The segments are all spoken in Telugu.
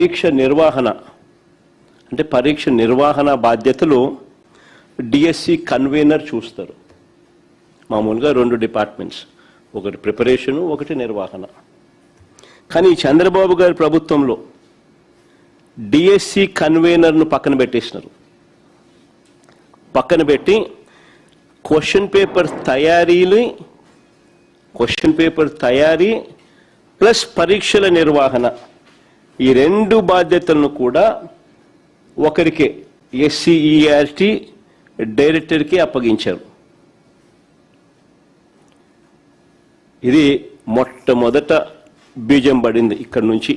పరీక్ష నిర్వహణ అంటే పరీక్ష నిర్వహణ బాధ్యతలు డిఎస్సి కన్వీనర్ చూస్తారు. మామూలుగా 2 డిపార్ట్మెంట్స్, ఒకటి ప్రిపరేషను, ఒకటి నిర్వహణ. కానీ చంద్రబాబు గారి ప్రభుత్వంలో డిఎస్సి కన్వీనర్ను పక్కన పెట్టేసినారు. పక్కన పెట్టి క్వశ్చన్ పేపర్ తయారీ ప్లస్ పరీక్షల నిర్వహణ ఈ 2 బాధ్యతలను కూడా ఒకరికే ఎస్సీఈఆర్టీ డైరెక్టర్కి అప్పగించారు. ఇది మొట్టమొదట బీజం పడింది. ఇక్కడ నుంచి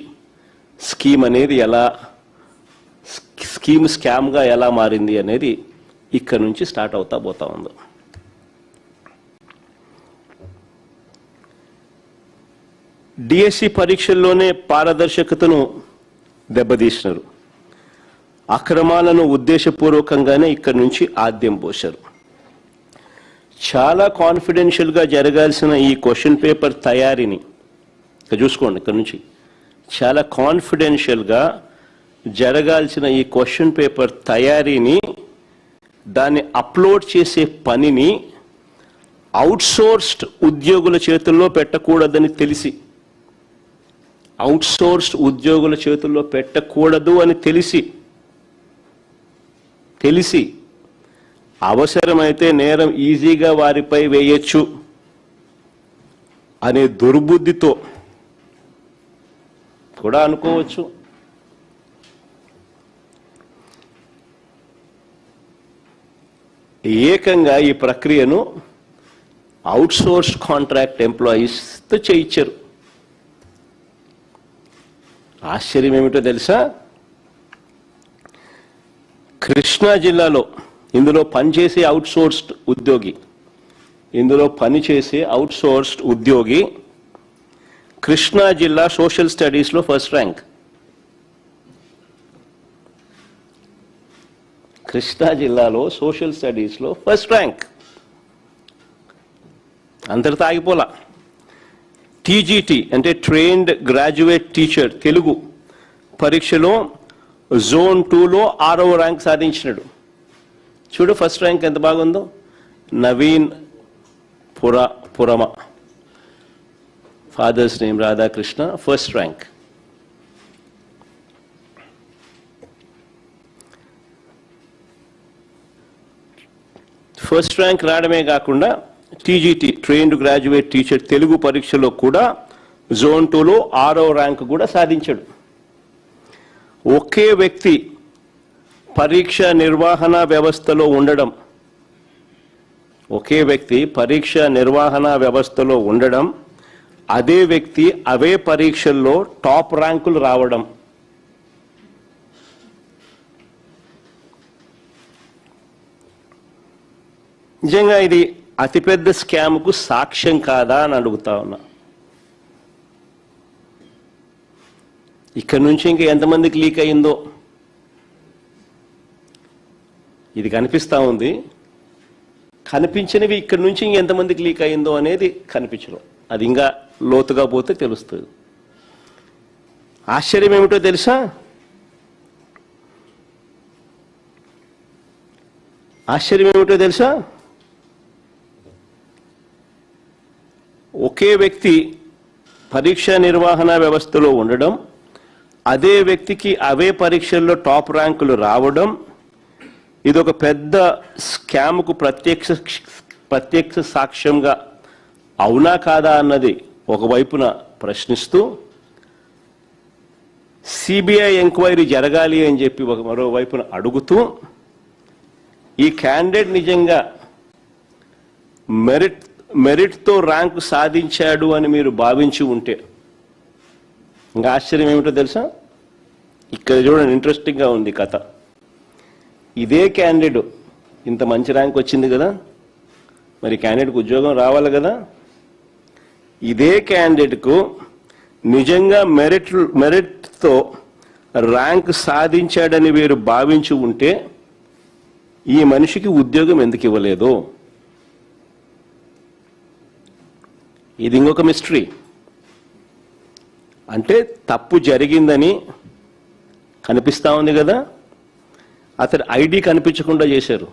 స్కీమ్ అనేది స్కామ్గా ఎలా మారింది అనేది ఇక్కడ నుంచి స్టార్ట్ అవుతా పోతా ఉంది. డిఎస్సి పరీక్షల్లోనే పారదర్శకతను దెబ్బతీసినారు. అక్రమాలను ఉద్దేశపూర్వకంగానే ఇక్కడ నుంచి ఆద్యం పోశారు. చాలా కాన్ఫిడెన్షియల్గా జరగాల్సిన ఈ క్వశ్చన్ పేపర్ తయారీని చూసుకోండి. ఇక్కడ నుంచి చాలా కాన్ఫిడెన్షియల్గా జరగాల్సిన ఈ క్వశ్చన్ పేపర్ తయారీని, దాన్ని అప్లోడ్ చేసే పనిని అవుట్సోర్స్డ్ ఉద్యోగుల చేతుల్లో పెట్టకూడదని తెలిసి అవసరమైతే నేరం ఈజీగా వారిపై వేయచ్చు అనే దుర్బుద్ధితో కూడా అనుకోవచ్చు. ఏకంగా ఈ ప్రక్రియను అవుట్సోర్స్ కాంట్రాక్ట్ ఎంప్లాయీస్తో చేయించారు. ఆశ్చర్యం ఏమిటో తెలుసా? కృష్ణా జిల్లాలో ఇందులో పనిచేసే అవుట్సోర్స్డ్ ఉద్యోగి కృష్ణా జిల్లా సోషల్ స్టడీస్లో ఫస్ట్ ర్యాంక్. కృష్ణా జిల్లాలో సోషల్ స్టడీస్లో ఫస్ట్ ర్యాంక్. అంతటితో ఆగిపోలా. టీజీటీ అంటే ట్రైన్డ్ గ్రాడ్యుయేట్ టీచర్ తెలుగు పరీక్షలో జోన్ 2లో 6వ ర్యాంక్ సాధించినాడు. చూడు ఫస్ట్ ర్యాంక్ ఎంత బాగుందో. Naveen Purama, father's name Radhakrishna, first rank. First rank రావడమే కాకుండా TGT trained graduate teacher Telugu పరీక్షలో కూడా జోన్ 2లో 6వ ర్యాంక్ కూడా సాధించాడు. ఒకే వ్యక్తి పరీక్ష నిర్వహణ వ్యవస్థలో ఉండడం, అదే వ్యక్తి అవే పరీక్షల్లో టాప్ ర్యాంకులు రావడం. నిజంగా ఇది అతిపెద్ద స్కామ్కు సాక్ష్యం కాదా అని అడుగుతా ఉన్నా. ఇక్కడ నుంచి ఇంకా ఎంతమందికి లీక్ అయిందో ఇది కనిపిస్తూ ఉంది. కనిపించినవి ఇక్కడ నుంచి ఇంకెంతమందికి లీక్ అయిందో అనేది కనిపించడం. అది ఇంకా లోతుగా పోతే తెలుస్తుంది. ఆశ్చర్యం ఏమిటో తెలుసా? ఒకే వ్యక్తి పరీక్ష నిర్వహణ వ్యవస్థలో ఉండడం, అదే వ్యక్తికి అవే పరీక్షల్లో టాప్ ర్యాంకులు రావడం, ఇది ఒక పెద్ద స్కామ్కు ప్రత్యక్ష సాక్ష్యంగా అవునా కాదా అన్నది ఒకవైపున ప్రశ్నిస్తూ, సిబిఐ ఎంక్వైరీ జరగాలి అని చెప్పి మరోవైపున అడుగుతూ, ఈ క్యాండిడేట్ నిజంగా మెరిట్తో ర్యాంకు సాధించాడు అని మీరు భావించి ఉంటే, ఇంకా ఆశ్చర్యం ఏమిటో తెలుసా? ఇక్కడ చూడండి, ఇంట్రెస్టింగ్గా ఉంది కథ. ఇదే క్యాండిడేట్ ఇంత మంచి ర్యాంక్ వచ్చింది కదా, మరి క్యాండిడేట్కు ఉద్యోగం రావాలి కదా. ఇదే క్యాండిడేట్కు నిజంగా మెరిట్తో ర్యాంక్ సాధించాడని మీరు భావించి ఉంటే ఈ మనిషికి ఉద్యోగం ఎందుకు ఇవ్వలేదు? ఇది ఇంకొక మిస్టరీ. అంటే తప్పు జరిగిందని కనిపిస్తా ఉంది కదా, అతని ఐడి కనిపించకుండా చేశారు.